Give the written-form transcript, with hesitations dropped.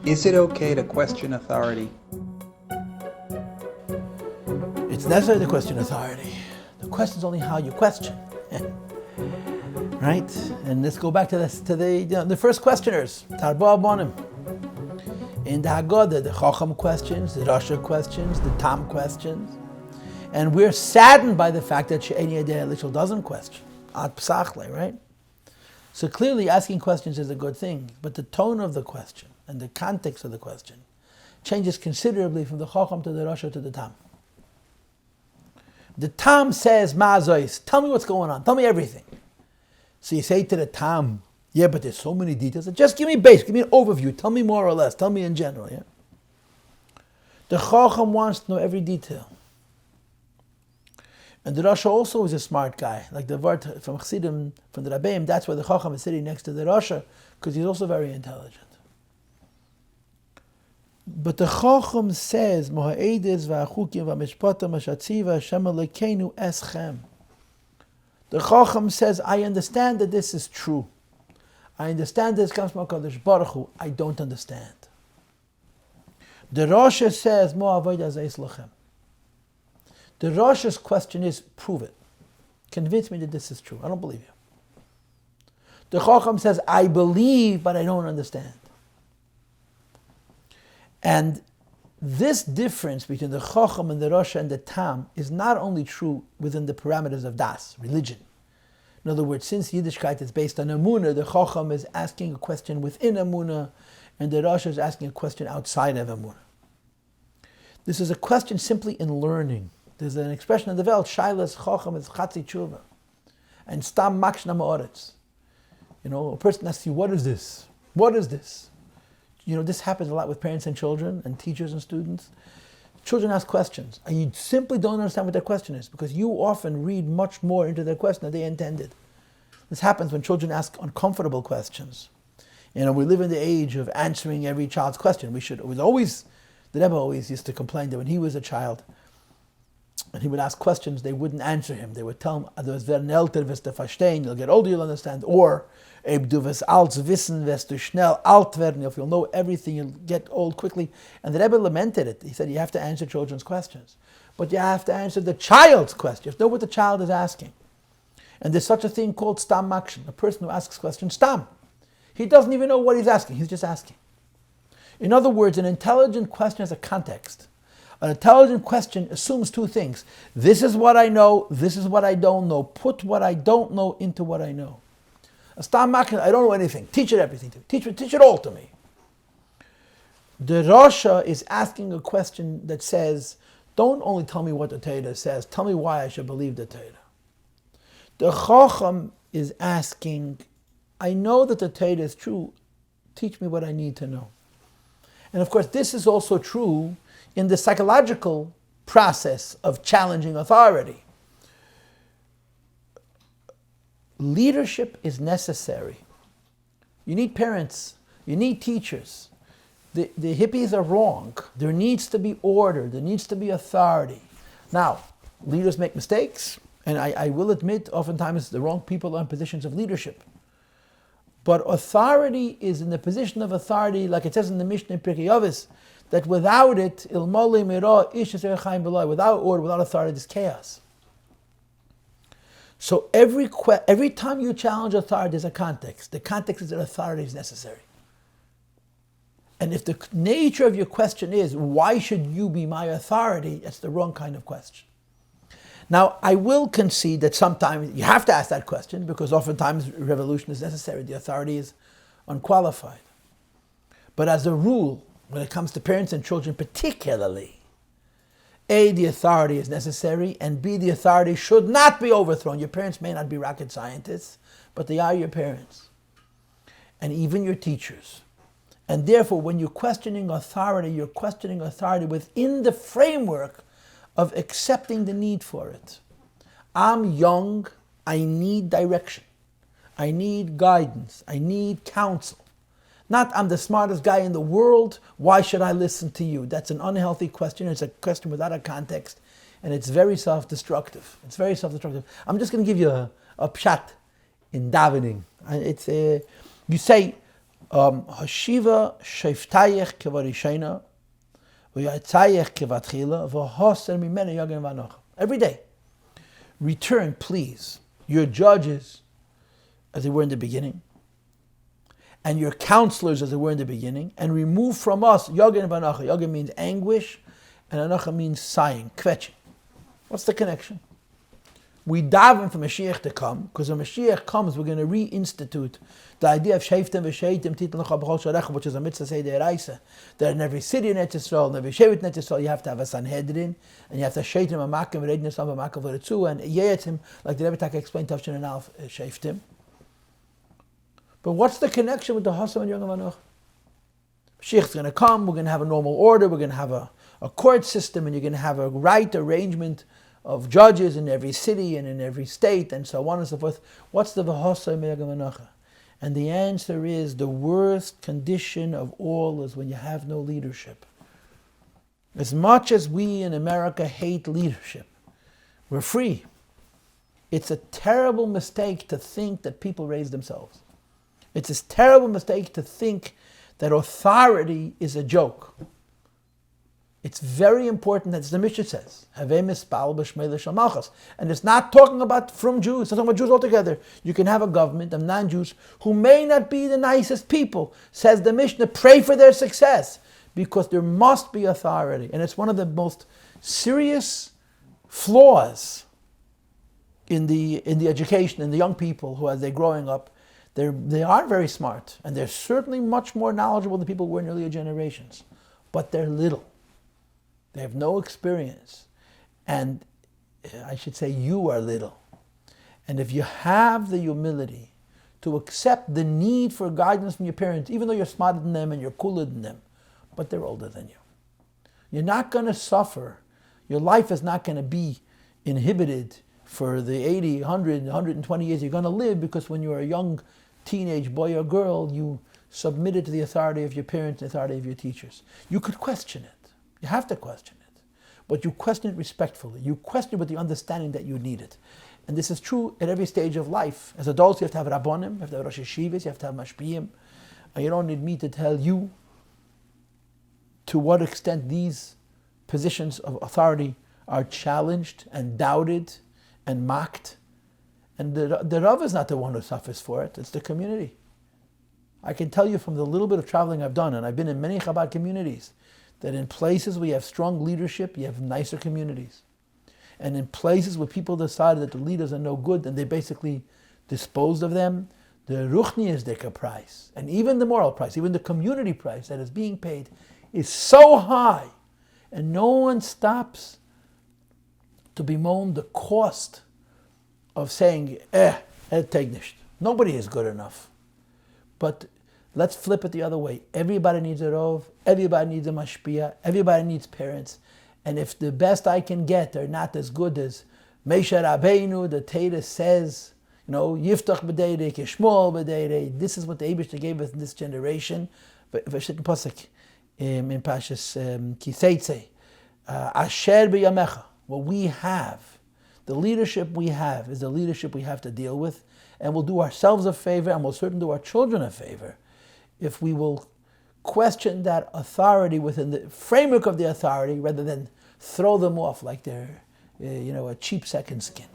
Is it okay to question authority? It's necessary to question authority. The question is only how you question. Right? And let's go back to the first questioners, Tarba Abonim. In the Haggadah, the Chacham questions, the Rasha questions, the Tam questions. And we're saddened by the fact that She'eni Yedei Elishal doesn't question. Ad Psachle, right? So clearly asking questions is a good thing, but the tone of the question and the context of the question changes considerably from the Chacham to the Rasha to the Tam. The Tam says, Ma'azois, tell me what's going on, tell me everything. So you say to the Tam, yeah, but there's so many details. Just give me base, give me an overview, tell me more or less, tell me in general. Yeah. The Chacham wants to know every detail. And the Rasha also is a smart guy. Like the word from Chassidim, from the Rabbi, that's why the Chacham is sitting next to the Rasha, because he's also very intelligent. But the Chacham says, Moha'edis v'achukim v'mishpatam v'shatzi v'Hashem Elokeinu eschem. The Chacham says, I understand that this is true. I understand this comes from HaKadosh Baruch Hu. I don't understand. The Rasha says, Mo avodah zeis lachem. The Rasha's question is, prove it. Convince me that this is true. I don't believe you. The Chacham says, I believe, but I don't understand. And this difference between the Chacham and the Rasha and the Tam is not only true within the parameters of Das, religion. In other words, since Yiddishkeit is based on Emunah, the Chacham is asking a question within Emunah, and the Rasha is asking a question outside of Emunah. This is a question simply in learning. There's an expression in the Welt, Shailas Chacham is Chatzi Tshuva, and Stam Makshna Ma'oretz. A person asks you, what is this? What is this? This happens a lot with parents and children and teachers and students. Children ask questions, and you simply don't understand what their question is, because you often read much more into their question than they intended. This happens when children ask uncomfortable questions. We live in the age of answering every child's question. The Rebbe always used to complain that when he was a child, and he would ask questions, they wouldn't answer him. They would tell him, "Du werden älter, wirst du verstehen. You'll get older, you'll understand." Or, "Ob du wirst alt wissen, wirst du schnell alt werden." If you'll know everything, you'll get old quickly. And the Rebbe lamented it. He said, you have to answer children's questions. But you have to answer the child's question. You have to know what the child is asking. And there's such a thing called Stam Action, a person who asks questions Stam. He doesn't even know what he's asking. He's just asking. In other words, an intelligent question has a context. An intelligent question assumes two things. This is what I know, this is what I don't know. Put what I don't know into what I know. A Stam Action, I don't know anything. Teach it everything to me. Teach it all to me. The Rasha is asking a question that says, don't only tell me what the Torah says, tell me why I should believe the Torah. The Chacham is asking, I know that the Torah is true, teach me what I need to know. And of course, this is also true in the psychological process of challenging authority. Leadership is necessary. You need parents, you need teachers. The hippies are wrong. There needs to be order, there needs to be authority. Now, leaders make mistakes, and I will admit, oftentimes the wrong people are in positions of leadership. But authority is in the position of authority, like it says in the Mishnah in Pirkei Avos, that without it, without order, without authority, there's chaos. So every time you challenge authority, there's a context. The context is that authority is necessary. And if the nature of your question is, why should you be my authority? That's the wrong kind of question. Now, I will concede that sometimes you have to ask that question, because oftentimes revolution is necessary. The authority is unqualified. But as a rule, when it comes to parents and children particularly, A, the authority is necessary, and B, the authority should not be overthrown. Your parents may not be rocket scientists, but they are your parents, and even your teachers. And therefore, when you're questioning authority within the framework of accepting the need for it. I'm young, I need direction. I need guidance. I need counsel. Not, I'm the smartest guy in the world, why should I listen to you? That's an unhealthy question. It's a question without a context, and it's very self-destructive. I'm just going to give you a pshat in davening. You say, Hashiva sheftayech kevarishena, v'yatzayech kevatchila, v'hoser mimene yagin v'anocha. Every day, return, please, your judges as they were in the beginning, and your counselors as they were in the beginning, and remove from us yagin v'anocha. Yagin means anguish, and anocha means sighing, kvetching. What's the connection? We daven for Mashiach to come, because when Mashiach comes, we're going to reinstitute the idea of Sheftim v'Sheitim Titel L'cha B'chol Sharecha, which is a mitzvah say de'eraisa. That in every city in Eretz Yisrael, in every Shevet in Eretz Yisrael, you have to have a Sanhedrin, and you have to Sheitim Amakim V'Reidin Yisrael Amakim V'Retzu, and Yeyetim, like the Rebbe Taka explained, Tavshin and Alf Sheftim. But what's the connection with the Hasam and Yom Hanoch? Mashiach's going to come, we're going to have a normal order, we're going to have a court system, and you're going to have a right arrangement of judges in every city and in every state, and so on and so forth. What's the V'hosai Me'agam Anacha? And the answer is the worst condition of all is when you have no leadership. As much as we in America hate leadership, we're free. It's a terrible mistake to think that people raise themselves. It's a terrible mistake to think that authority is a joke. It's very important, as the Mishnah says, and it's not talking about from Jews, it's not talking about Jews altogether. You can have a government of non-Jews who may not be the nicest people. Says the Mishnah, pray for their success, because there must be authority. And it's one of the most serious flaws in the education, in the young people who, as they're growing up, they are very smart, and they're certainly much more knowledgeable than people who were in earlier generations, but they're little. They have no experience. And I should say you are little. And if you have the humility to accept the need for guidance from your parents, even though you're smarter than them and you're cooler than them, but they're older than you, you're not going to suffer. Your life is not going to be inhibited for the 80, 100, 120 years you're going to live, because when you're a young teenage boy or girl, you submitted to the authority of your parents, the authority of your teachers. You could question it. You have to question it. But you question it respectfully. You question it with the understanding that you need it. And this is true at every stage of life. As adults, you have to have Rabbonim, you have to have Rosh Yeshivas, you have to have Mashpiyim. And you don't need me to tell you to what extent these positions of authority are challenged and doubted and mocked. And the Rav is not the one who suffers for it, it's the community. I can tell you from the little bit of traveling I've done, and I've been in many Chabad communities, that in places where you have strong leadership, you have nicer communities. And in places where people decide that the leaders are no good and they basically disposed of them, the Ruchniyazdika price, and even the moral price, even the community price that is being paid, is so high, and no one stops to bemoan the cost of saying, take nicht. Nobody is good enough. But let's flip it the other way. Everybody needs a rov, everybody needs a mashpia, everybody needs parents. And if the best I can get are not as good as Moshe Rabbeinu, the Torah says, Yiftach b'deirei, Yishmol b'deirei, this is what the Eibishter gave us in this generation. V'shit pasuk in Pashas Kiseitze, Asher b'yamecha, what we have, the leadership we have is the leadership we have to deal with, and we'll do ourselves a favor, and we'll certainly do our children a favor, if we will question that authority within the framework of the authority, rather than throw them off like they're, a cheap second skin.